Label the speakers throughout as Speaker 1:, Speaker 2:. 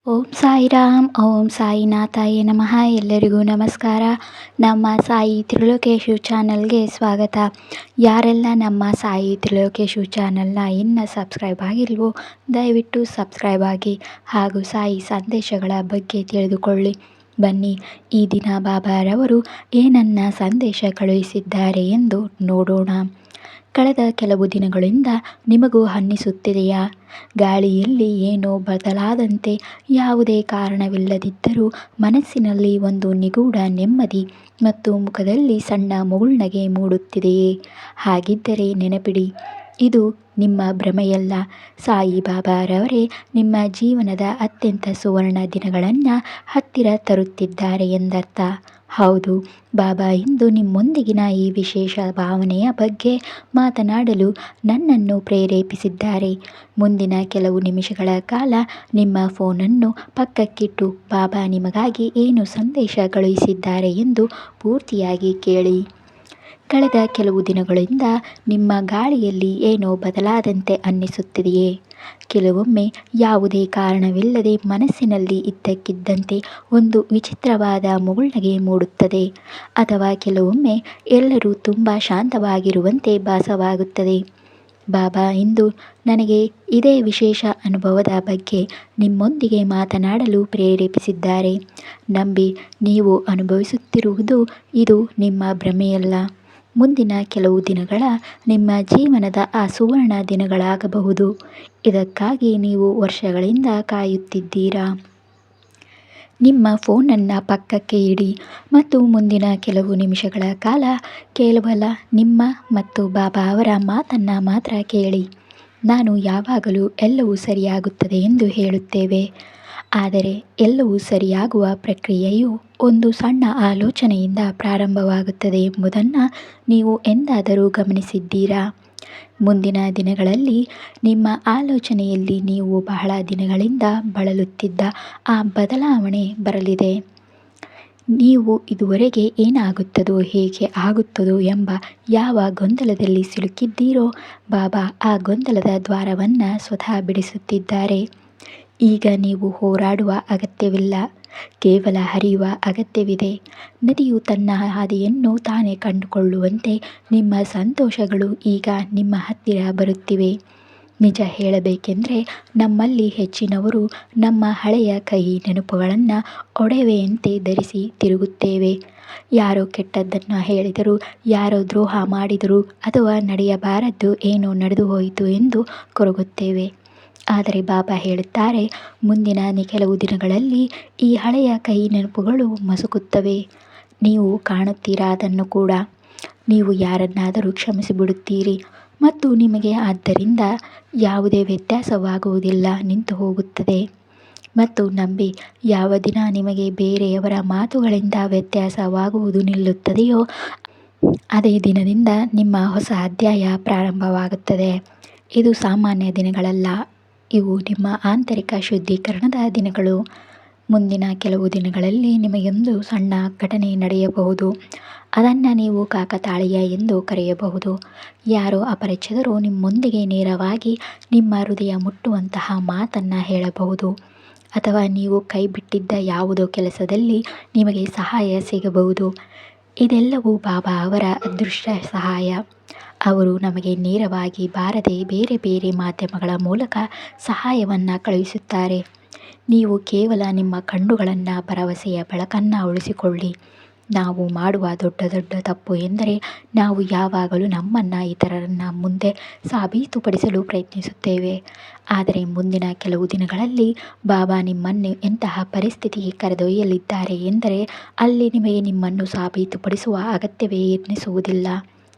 Speaker 1: ಓಂ ಸಾಯಿರಾಮ್, ಓಂ ಸಾಯಿನಾಥಾಯ ನಮಃ. ಎಲ್ಲರಿಗೂ ನಮಸ್ಕಾರ. ನಮ್ಮ ಸಾಯಿ ತ್ರಿಲೋಕೇಶು ಚಾನಲ್ಗೆ ಸ್ವಾಗತ. ಯಾರೆಲ್ಲ ನಮ್ಮ ಸಾಯಿ ತ್ರಿಲೋಕೇಶು ಚಾನಲ್ನ ಇನ್ನೂ ಸಬ್ಸ್ಕ್ರೈಬ್ ಆಗಿಲ್ವೋ ದಯವಿಟ್ಟು ಸಬ್ಸ್ಕ್ರೈಬ್ ಆಗಿ ಹಾಗೂ ಸಾಯಿ ಸಂದೇಶಗಳ ಬಗ್ಗೆ ತಿಳಿದುಕೊಳ್ಳಿ. ಬನ್ನಿ, ಈ ದಿನ ಬಾಬಾರವರು ಏನನ್ನ ಸಂದೇಶ ಕಳುಹಿಸಿದ್ದಾರೆ ಎಂದು ನೋಡೋಣ. ಕಳೆದ ಕೆಲವು ದಿನಗಳಿಂದ ನಿಮಗೂ ಅನ್ನಿಸುತ್ತಿದೆಯಾ, ಗಾಳಿಯಲ್ಲಿ ಏನೋ ಬದಲಾದಂತೆ? ಯಾವುದೇ ಕಾರಣವಿಲ್ಲದಿದ್ದರೂ ಮನಸ್ಸಿನಲ್ಲಿ ಒಂದು ನಿಗೂಢ ನೆಮ್ಮದಿ ಮತ್ತು ಮುಖದಲ್ಲಿ ಸಣ್ಣ ಮುಗುಳ್ನಗೆ ಮೂಡುತ್ತಿದೆಯೇ? ಹಾಗಿದ್ದರೆ ನೆನಪಿಡಿ, ಇದು ನಿಮ್ಮ ಭ್ರಮೆಯಲ್ಲ. ಸಾಯಿ ಬಾಬಾರವರೇ ನಿಮ್ಮ ಜೀವನದ ಅತ್ಯಂತ ಸುವರ್ಣ ದಿನಗಳನ್ನು ಹತ್ತಿರ ತರುತ್ತಿದ್ದಾರೆ ಎಂದರ್ಥ. ಹೌದು, ಬಾಬಾ ಇಂದು ನಿಮ್ಮೊಂದಿಗಿನ ಈ ವಿಶೇಷ ಭಾವನೆಯ ಬಗ್ಗೆ ಮಾತನಾಡಲು ನನ್ನನ್ನು ಪ್ರೇರೇಪಿಸಿದ್ದಾರೆ. ಮುಂದಿನ ಕೆಲವು ನಿಮಿಷಗಳ ಕಾಲ ನಿಮ್ಮ ಫೋನನ್ನು ಪಕ್ಕಕ್ಕಿಟ್ಟು ಬಾಬಾ ನಿಮಗಾಗಿ ಏನು ಸಂದೇಶ ಕಳುಹಿಸಿದ್ದಾರೆ ಎಂದು ಪೂರ್ತಿಯಾಗಿ ಕೇಳಿ. ಕಳೆದ ಕೆಲವು ದಿನಗಳಿಂದ ನಿಮ್ಮ ಗಾಳಿಯಲ್ಲಿ ಏನೋ ಬದಲಾದಂತೆ ಅನ್ನಿಸುತ್ತಿದೆಯೇ? ಕೆಲವೊಮ್ಮೆ ಯಾವುದೇ ಕಾರಣವಿಲ್ಲದೆ ಮನಸ್ಸಿನಲ್ಲಿ ಇದ್ದಕ್ಕಿದ್ದಂತೆ ಒಂದು ವಿಚಿತ್ರವಾದ ಮುಗುಳ್ನಗೆ ಮೂಡುತ್ತದೆ. ಅಥವಾ ಕೆಲವೊಮ್ಮೆ ಎಲ್ಲರೂ ತುಂಬ ಶಾಂತವಾಗಿರುವಂತೆ ಭಾಸವಾಗುತ್ತದೆ. ಬಾಬಾ ಇಂದು ನನಗೆ ಇದೇ ವಿಶೇಷ ಅನುಭವದ ಬಗ್ಗೆ ನಿಮ್ಮೊಂದಿಗೆ ಮಾತನಾಡಲು ಪ್ರೇರೇಪಿಸಿದ್ದಾರೆ. ನಂಬಿ, ನೀವು ಅನುಭವಿಸುತ್ತಿರುವುದು ಇದು ನಿಮ್ಮ ಭ್ರಮೆಯಲ್ಲ. ಮುಂದಿನ ಕೆಲವು ದಿನಗಳ ನಿಮ್ಮ ಜೀವನದ ಆ ಸುವರ್ಣ ದಿನಗಳಾಗಬಹುದು. ಇದಕ್ಕಾಗಿ ನೀವು ವರ್ಷಗಳಿಂದ ಕಾಯುತ್ತಿದ್ದೀರಾ. ನಿಮ್ಮ ಫೋನನ್ನು ಪಕ್ಕಕ್ಕೆ ಇಡಿ ಮತ್ತು ಮುಂದಿನ ಕೆಲವು ನಿಮಿಷಗಳ ಕಾಲ ಕೇವಲ ನಿಮ್ಮ ಮತ್ತು ಬಾಬಾ ಅವರ ಮಾತನ್ನು ಮಾತ್ರ ಕೇಳಿ. ನಾನು ಯಾವಾಗಲೂ ಎಲ್ಲವೂ ಸರಿಯಾಗುತ್ತದೆ ಎಂದು ಹೇಳುತ್ತೇವೆ, ಆದರೆ ಎಲ್ಲವೂ ಸರಿಯಾಗುವ ಪ್ರಕ್ರಿಯೆಯು ಒಂದು ಸಣ್ಣ ಆಲೋಚನೆಯಿಂದ ಪ್ರಾರಂಭವಾಗುತ್ತದೆ ಎಂಬುದನ್ನು ನೀವು ಎಂದಾದರೂ ಗಮನಿಸಿದ್ದೀರಾ? ಮುಂದಿನ ದಿನಗಳಲ್ಲಿ ನಿಮ್ಮ ಆಲೋಚನೆಯಲ್ಲಿ ನೀವು ಬಹಳ ದಿನಗಳಿಂದ ಬಳಲುತ್ತಿದ್ದ ಆ ಬದಲಾವಣೆ ಬರಲಿದೆ. ನೀವು ಇದುವರೆಗೆ ಏನಾಗುತ್ತದೋ, ಹೇಗೆ ಆಗುತ್ತದೋ ಎಂಬ ಯಾವ ಗೊಂದಲದಲ್ಲಿ ಸಿಲುಕಿದ್ದೀರೋ, ಬಾಬಾ ಆ ಗೊಂದಲದ ದ್ವಾರವನ್ನು ಸ್ವತಃ ಬಿಡಿಸುತ್ತಿದ್ದಾರೆ. ಈಗ ನೀವು ಹೋರಾಡುವ ಅಗತ್ಯವಿಲ್ಲ, ಕೇವಲ ಹರಿಯುವ ಅಗತ್ಯವಿದೆ. ನದಿಯು ತನ್ನ ಹಾದಿಯನ್ನು ತಾನೇ ಕಂಡುಕೊಳ್ಳುವಂತೆ ನಿಮ್ಮ ಸಂತೋಷಗಳು ಈಗ ನಿಮ್ಮ ಹತ್ತಿರ ಬರುತ್ತಿವೆ. ನಿಜ ಹೇಳಬೇಕೆಂದರೆ, ನಮ್ಮಲ್ಲಿ ಹೆಚ್ಚಿನವರು ನಮ್ಮ ಹಳೆಯ ಕಹಿ ನೆನಪುಗಳನ್ನು ಒಡವೆಯಂತೆ ಧರಿಸಿ ತಿರುಗುತ್ತೇವೆ. ಯಾರೋ ಕೆಟ್ಟದ್ದನ್ನು ಹೇಳಿದರು, ಯಾರೋ ದ್ರೋಹ ಮಾಡಿದರು, ಅಥವಾ ನಡೆಯಬಾರದ್ದು ಏನೋ ನಡೆದು ಹೋಯಿತು ಎಂದು ಕೊರಗುತ್ತೇವೆ. ಆದರೆ ಬಾಬಾ ಹೇಳುತ್ತಾರೆ, ಮುಂದಿನ ಕೆಲವು ದಿನಗಳಲ್ಲಿ ಈ ಹಳೆಯ ಕಹಿ ನೆನಪುಗಳು ಮಸುಕುತ್ತವೆ. ನೀವು ಕಾಣುತ್ತೀರಾ ಅದನ್ನು ಕೂಡ. ನೀವು ಯಾರನ್ನಾದರೂ ಕ್ಷಮಿಸಿಬಿಡುತ್ತೀರಿ ಮತ್ತು ನಿಮಗೆ ಆದ್ದರಿಂದ ಯಾವುದೇ ವ್ಯತ್ಯಾಸವಾಗುವುದಿಲ್ಲ, ನಿಂತು ಹೋಗುತ್ತದೆ. ಮತ್ತು ನಂಬಿ, ಯಾವ ದಿನ ನಿಮಗೆ ಬೇರೆಯವರ ಮಾತುಗಳಿಂದ ವ್ಯತ್ಯಾಸವಾಗುವುದು ನಿಲ್ಲುತ್ತದೆಯೋ ಅದೇ ದಿನದಿಂದ ನಿಮ್ಮ ಹೊಸ ಅಧ್ಯಾಯ ಪ್ರಾರಂಭವಾಗುತ್ತದೆ. ಇದು ಸಾಮಾನ್ಯ ದಿನಗಳಲ್ಲ, ಇವು ನಿಮ್ಮ ಆಂತರಿಕ ಶುದ್ಧೀಕರಣದ ದಿನಗಳು. ಮುಂದಿನ ಕೆಲವು ದಿನಗಳಲ್ಲಿ ನಿಮಗೊಂದು ಸಣ್ಣ ಘಟನೆ ನಡೆಯಬಹುದು. ಅದನ್ನು ನೀವು ಕಾಕತಾಳೀಯ ಎಂದು ಕರೆಯಬಹುದು. ಯಾರೋ ಅಪರಿಚಿತರು ನಿಮ್ಮೊಂದಿಗೆ ನೇರವಾಗಿ ನಿಮ್ಮ ಹೃದಯ ಮುಟ್ಟುವಂತಹ ಮಾತನ್ನು ಹೇಳಬಹುದು. ಅಥವಾ ನೀವು ಕೈ ಬಿಟ್ಟಿದ್ದ ಯಾವುದೋ ಕೆಲಸದಲ್ಲಿ ನಿಮಗೆ ಸಹಾಯ ಸಿಗಬಹುದು. ಇದೆಲ್ಲವೂ ಬಾಬಾ ಅವರ ಅದೃಷ್ಟ ಸಹಾಯ. ಅವರು ನಮಗೆ ನೇರವಾಗಿ ಬಾರದೆ ಬೇರೆ ಬೇರೆ ಮಾಧ್ಯಮಗಳ ಮೂಲಕ ಸಹಾಯವನ್ನು ಕಳುಹಿಸುತ್ತಾರೆ. ನೀವು ಕೇವಲ ನಿಮ್ಮ ಕಣ್ಣುಗಳನ್ನು ಭರವಸೆಯ ಬೆಳಕನ್ನು ಉಳಿಸಿಕೊಳ್ಳಿ. ನಾವು ಮಾಡುವ ದೊಡ್ಡ ದೊಡ್ಡ ತಪ್ಪು ಎಂದರೆ ನಾವು ಯಾವಾಗಲೂ ನಮ್ಮನ್ನು ಇತರರನ್ನ ಮುಂದೆ ಸಾಬೀತುಪಡಿಸಲು ಪ್ರಯತ್ನಿಸುತ್ತೇವೆ. ಆದರೆ ಮುಂದಿನ ಕೆಲವು ದಿನಗಳಲ್ಲಿ ಬಾಬಾ ನಿಮ್ಮನ್ನು ಎಂತಹ ಪರಿಸ್ಥಿತಿಗೆ ಕರೆದೊಯ್ಯಲಿದ್ದಾರೆ ಎಂದರೆ ಅಲ್ಲಿ ನಿಮಗೆ ನಿಮ್ಮನ್ನು ಸಾಬೀತುಪಡಿಸುವ ಅಗತ್ಯವೇ ಎನ್ನಿಸುವುದಿಲ್ಲ.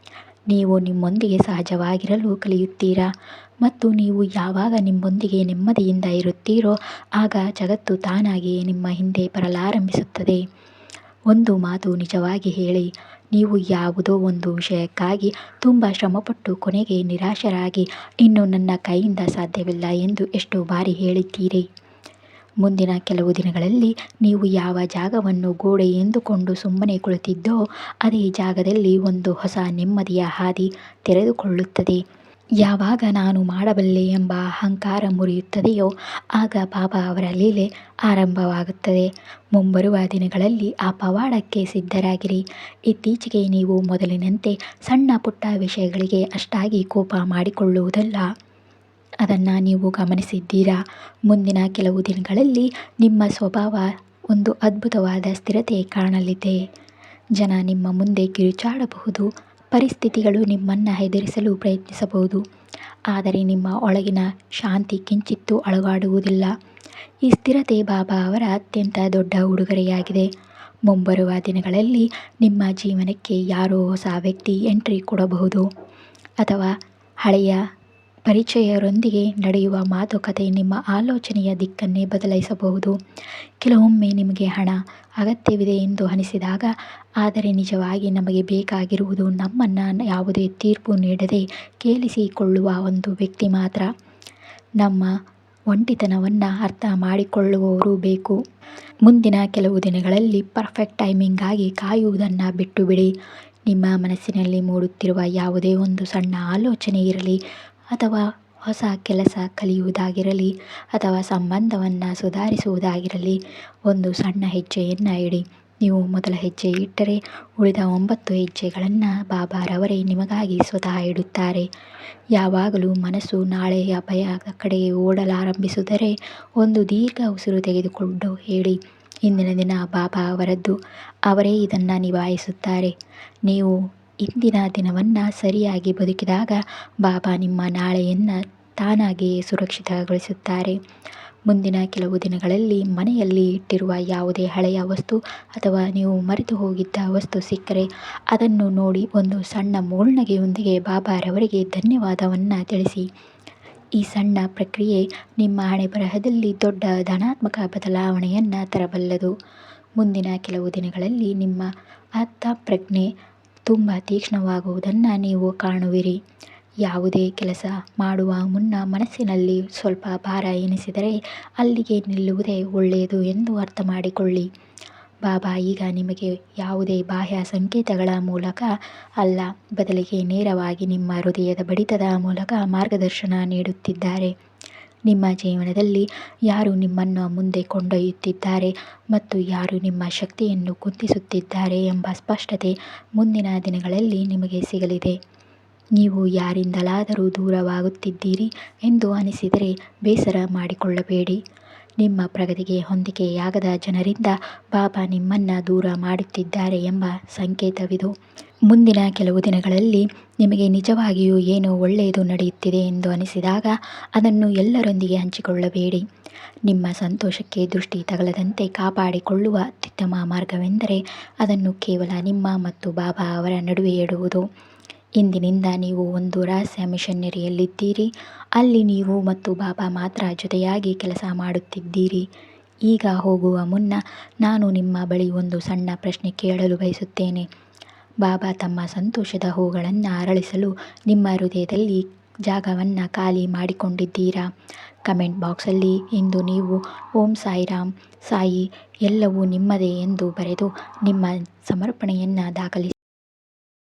Speaker 1: ನೀವು ನಿಮ್ಮೊಂದಿಗೆ ಸಹಜವಾಗಿರಲು ಕಲಿಯುತ್ತೀರಾ ಮತ್ತು ನೀವು ಯಾವಾಗ ನಿಮ್ಮೊಂದಿಗೆ ನೆಮ್ಮದಿಯಿಂದ ಇರುತ್ತೀರೋ ಆಗ ಜಗತ್ತು ತಾನಾಗಿಯೇ ನಿಮ್ಮ ಹಿಂದೆ ಬರಲಾರಂಭಿಸುತ್ತದೆ. ಒಂದು ಮಾತು ನಿಜವಾಗಿ ಹೇಳಿ, ನೀವು ಯಾವುದೋ ಒಂದು ವಿಷಯಕ್ಕಾಗಿ ತುಂಬ ಶ್ರಮಪಟ್ಟು ಕೊನೆಗೆ ನಿರಾಶರಾಗಿ ಇನ್ನು ನನ್ನ ಕೈಯಿಂದ ಸಾಧ್ಯವಿಲ್ಲ ಎಂದು ಎಷ್ಟೋ ಬಾರಿ ಹೇಳಿದ್ದೀರಿ. ಮುಂದಿನ ಕೆಲವು ದಿನಗಳಲ್ಲಿ ನೀವು ಯಾವ ಜಾಗವನ್ನು ಗೋಡೆ ಎಂದುಕೊಂಡು ಸುಮ್ಮನೆ ಕುಳಿತಿದ್ದೋ ಅದೇ ಜಾಗದಲ್ಲಿ ಒಂದು ಹೊಸ ನೆಮ್ಮದಿಯ ಹಾದಿ ತೆರೆದುಕೊಳ್ಳುತ್ತದೆ. ಯಾವಾಗ ನಾನು ಮಾಡಬಲ್ಲೆ ಎಂಬ ಅಹಂಕಾರ ಮುರಿಯುತ್ತದೆಯೋ ಆಗ ಬಾಬಾ ಅವರ ಲೀಲೆ ಆರಂಭವಾಗುತ್ತದೆ. ಮುಂಬರುವ ದಿನಗಳಲ್ಲಿ ಆ ಪವಾಡಕ್ಕೆ ಸಿದ್ಧರಾಗಿರಿ. ಇತ್ತೀಚೆಗೆ ನೀವು ಮೊದಲಿನಂತೆ ಸಣ್ಣ ಪುಟ್ಟ ವಿಷಯಗಳಿಗೆ ಅಷ್ಟಾಗಿ ಕೋಪ ಮಾಡಿಕೊಳ್ಳುವುದಲ್ಲ. ಅದನ್ನು ನೀವು ಗಮನಿಸಿದ್ದೀರಾ? ಮುಂದಿನ ಕೆಲವು ದಿನಗಳಲ್ಲಿ ನಿಮ್ಮ ಸ್ವಭಾವ ಒಂದು ಅದ್ಭುತವಾದ ಸ್ಥಿರತೆ ಕಾಣಲಿದೆ. ಜನ ನಿಮ್ಮ ಮುಂದೆ ಕಿರುಚಾಡಬಹುದು, ಪರಿಸ್ಥಿತಿಗಳು ನಿಮ್ಮನ್ನು ಹೆದರಿಸಲು ಪ್ರಯತ್ನಿಸಬಹುದು, ಆದರೆ ನಿಮ್ಮ ಒಳಗಿನ ಶಾಂತಿ ಕಿಂಚಿತ್ತೂ ಅಲುಗಾಡುವುದಿಲ್ಲ. ಈ ಸ್ಥಿರತೆ ಬಾಬಾ ಅವರ ಅತ್ಯಂತ ದೊಡ್ಡ ಉಡುಗೊರೆಯಾಗಿದೆ. ಮುಂಬರುವ ದಿನಗಳಲ್ಲಿ ನಿಮ್ಮ ಜೀವನಕ್ಕೆ ಯಾರೋ ಹೊಸ ವ್ಯಕ್ತಿ ಎಂಟ್ರಿ ಕೊಡಬಹುದು, ಅಥವಾ ಹಳೆಯ ಪರಿಚಯರೊಂದಿಗೆ ನಡೆಯುವ ಮಾತುಕತೆ ನಿಮ್ಮ ಆಲೋಚನೆಯ ದಿಕ್ಕನ್ನೇ ಬದಲಾಯಿಸಬಹುದು. ಕೆಲವೊಮ್ಮೆ ನಿಮಗೆ ಹಣ ಅಗತ್ಯವಿದೆ ಎಂದು ಅನಿಸಿದಾಗ, ಆದರೆ ನಿಜವಾಗಿ ನಮಗೆ ಬೇಕಾಗಿರುವುದು ನಮ್ಮನ್ನು ಯಾವುದೇ ತೀರ್ಪು ನೀಡದೆ ಕೇಳಿಸಿಕೊಳ್ಳುವ ಒಂದು ವ್ಯಕ್ತಿ ಮಾತ್ರ. ನಮ್ಮ ಒಂಟಿತನವನ್ನು ಅರ್ಥ ಮಾಡಿಕೊಳ್ಳುವವರು ಬೇಕು. ಮುಂದಿನ ಕೆಲವು ದಿನಗಳಲ್ಲಿ ಪರ್ಫೆಕ್ಟ್ ಟೈಮಿಂಗಾಗಿ ಕಾಯುವುದನ್ನು ಬಿಟ್ಟುಬಿಡಿ. ನಿಮ್ಮ ಮನಸ್ಸಿನಲ್ಲಿ ಮೂಡುತ್ತಿರುವ ಯಾವುದೇ ಒಂದು ಸಣ್ಣ ಆಲೋಚನೆ ಇರಲಿ, ಅಥವಾ ಹೊಸ ಕೆಲಸ ಕಲಿಯುವುದಾಗಿರಲಿ, ಅಥವಾ ಸಂಬಂಧವನ್ನು ಸುಧಾರಿಸುವುದಾಗಿರಲಿ, ಒಂದು ಸಣ್ಣ ಹೆಜ್ಜೆಯನ್ನು ಇಡಿ. ನೀವು ಮೊದಲ ಹೆಜ್ಜೆ ಇಟ್ಟರೆ ಉಳಿದ 9 ಹೆಜ್ಜೆಗಳನ್ನು ಬಾಬಾರವರೇ ನಿಮಗಾಗಿ ಸ್ವತಃ ಇಡುತ್ತಾರೆ. ಯಾವಾಗಲೂ ಮನಸ್ಸು ನಾಳೆಯ ಭಯದ ಕಡೆ ಓಡಲಾರಂಭಿಸಿದರೆ ಒಂದು ದೀರ್ಘ ಉಸಿರು ತೆಗೆದುಕೊಂಡು ಹೇಳಿ, ಇಂದಿನ ದಿನ ಬಾಬಾ ಅವರದ್ದು, ಅವರೇ ಇದನ್ನು ನಿಭಾಯಿಸುತ್ತಾರೆ. ನೀವು ಇಂದಿನ ದಿನವನ್ನು ಸರಿಯಾಗಿ ಬದುಕಿದಾಗ ಬಾಬಾ ನಿಮ್ಮ ನಾಳೆಯನ್ನು ತಾನಾಗಿಯೇ ಸುರಕ್ಷಿತಗೊಳಿಸುತ್ತಾರೆ. ಮುಂದಿನ ಕೆಲವು ದಿನಗಳಲ್ಲಿ ಮನೆಯಲ್ಲಿ ಇಟ್ಟಿರುವ ಯಾವುದೇ ಹಳೆಯ ವಸ್ತು ಅಥವಾ ನೀವು ಮರೆತು ಹೋಗಿದ್ದ ವಸ್ತು ಸಿಕ್ಕರೆ ಅದನ್ನು ನೋಡಿ ಒಂದು ಸಣ್ಣ ಮುಗುಳ್ನಗೆಯೊಂದಿಗೆ ಬಾಬಾರವರಿಗೆ ಧನ್ಯವಾದವನ್ನು ತಿಳಿಸಿ. ಈ ಸಣ್ಣ ಪ್ರಕ್ರಿಯೆ ನಿಮ್ಮ ಹಣೆಬರಹದಲ್ಲಿ ದೊಡ್ಡ ಧನಾತ್ಮಕ ಬದಲಾವಣೆಯನ್ನು ತರಬಲ್ಲದು. ಮುಂದಿನ ಕೆಲವು ದಿನಗಳಲ್ಲಿ ನಿಮ್ಮ ಅಂತಃಪ್ರಜ್ಞೆ ತುಂಬ ತೀಕ್ಷ್ಣವಾಗುವುದನ್ನು ನೀವು ಕಾಣುವಿರಿ. ಯಾವುದೇ ಕೆಲಸ ಮಾಡುವ ಮುನ್ನ ಮನಸ್ಸಿನಲ್ಲಿ ಸ್ವಲ್ಪ ಭಾರ ಎನಿಸಿದರೆ ಅಲ್ಲಿಗೆ ನಿಲ್ಲುವುದೇ ಒಳ್ಳೆಯದು ಎಂದು ಅರ್ಥ ಮಾಡಿಕೊಳ್ಳಿ. ಬಾಬಾ ಈಗ ನಿಮಗೆ ಯಾವುದೇ ಬಾಹ್ಯ ಸಂಕೇತಗಳ ಮೂಲಕ ಅಲ್ಲ, ಬದಲಿಗೆ ನೇರವಾಗಿ ನಿಮ್ಮ ಹೃದಯದ ಬಡಿತದ ಮೂಲಕ ಮಾರ್ಗದರ್ಶನ ನೀಡುತ್ತಿದ್ದಾರೆ. ನಿಮ್ಮ ಜೀವನದಲ್ಲಿ ಯಾರು ನಿಮ್ಮನ್ನು ಮುಂದೆ ಕೊಂಡೊಯ್ಯುತ್ತಿದ್ದಾರೆ ಮತ್ತು ಯಾರು ನಿಮ್ಮ ಶಕ್ತಿಯನ್ನು ಕುಂದಿಸುತ್ತಿದ್ದಾರೆ ಎಂಬ ಸ್ಪಷ್ಟತೆ ಮುಂದಿನ ದಿನಗಳಲ್ಲಿ ನಿಮಗೆ ಸಿಗಲಿದೆ. ನೀವು ಯಾರಿಂದಲಾದರೂ ದೂರವಾಗುತ್ತಿದ್ದೀರಿ ಎಂದು ಅನಿಸಿದರೆ ಬೇಸರ ಮಾಡಿಕೊಳ್ಳಬೇಡಿ. ನಿಮ್ಮ ಪ್ರಗತಿಗೆ ಹೊಂದಿಕೆಯಾಗದ ಜನರಿಂದ ಬಾಬಾ ನಿಮ್ಮನ್ನು ದೂರ ಮಾಡುತ್ತಿದ್ದಾರೆ ಎಂಬ ಸಂಕೇತವಿದು. ಮುಂದಿನ ಕೆಲವು ದಿನಗಳಲ್ಲಿ ನಿಮಗೆ ನಿಜವಾಗಿಯೂ ಏನೋ ಒಳ್ಳೆಯದು ನಡೆಯುತ್ತಿದೆ ಎಂದು ಅನಿಸಿದಾಗ ಅದನ್ನು ಎಲ್ಲರೊಂದಿಗೆ ಹಂಚಿಕೊಳ್ಳಬೇಡಿ. ನಿಮ್ಮ ಸಂತೋಷಕ್ಕೆ ದೃಷ್ಟಿ ತಗಲದಂತೆ ಕಾಪಾಡಿಕೊಳ್ಳುವ ಅತ್ಯುತ್ತಮ ಮಾರ್ಗವೆಂದರೆ ಅದನ್ನು ಕೇವಲ ನಿಮ್ಮ ಮತ್ತು ಬಾಬಾ ಅವರ ನಡುವೆ ಇಡುವುದು. ಇಂದಿನಿಂದ ನೀವು ಒಂದು ರಹಸ್ಯ ಮಿಷನರಿಯಲ್ಲಿದ್ದೀರಿ. ಅಲ್ಲಿ ನೀವು ಮತ್ತು ಬಾಬಾ ಮಾತ್ರ ಜೊತೆಯಾಗಿ ಕೆಲಸ ಮಾಡುತ್ತಿದ್ದೀರಿ. ಈಗ ಹೋಗುವ ಮುನ್ನ ನಾನು ನಿಮ್ಮ ಬಳಿ ಒಂದು ಸಣ್ಣ ಪ್ರಶ್ನೆ ಕೇಳಲು ಬಯಸುತ್ತೇನೆ. ಬಾಬಾ ತಮ್ಮ ಸಂತೋಷದ ಹೂಗಳನ್ನು ಅರಳಿಸಲು ನಿಮ್ಮ ಹೃದಯದಲ್ಲಿ ಜಾಗವನ್ನು ಖಾಲಿ ಮಾಡಿಕೊಂಡಿದ್ದೀರಾ? ಕಮೆಂಟ್ ಬಾಕ್ಸಲ್ಲಿ ಇಂದು ನೀವು ಓಂ ಸಾಯಿರಾಮ್, ಸಾಯಿ ಎಲ್ಲವೂ ನಿಮ್ಮದೇ ಎಂದು ಬರೆದು ನಿಮ್ಮ ಸಮರ್ಪಣೆಯನ್ನು ದಾಖಲಿಸಿ.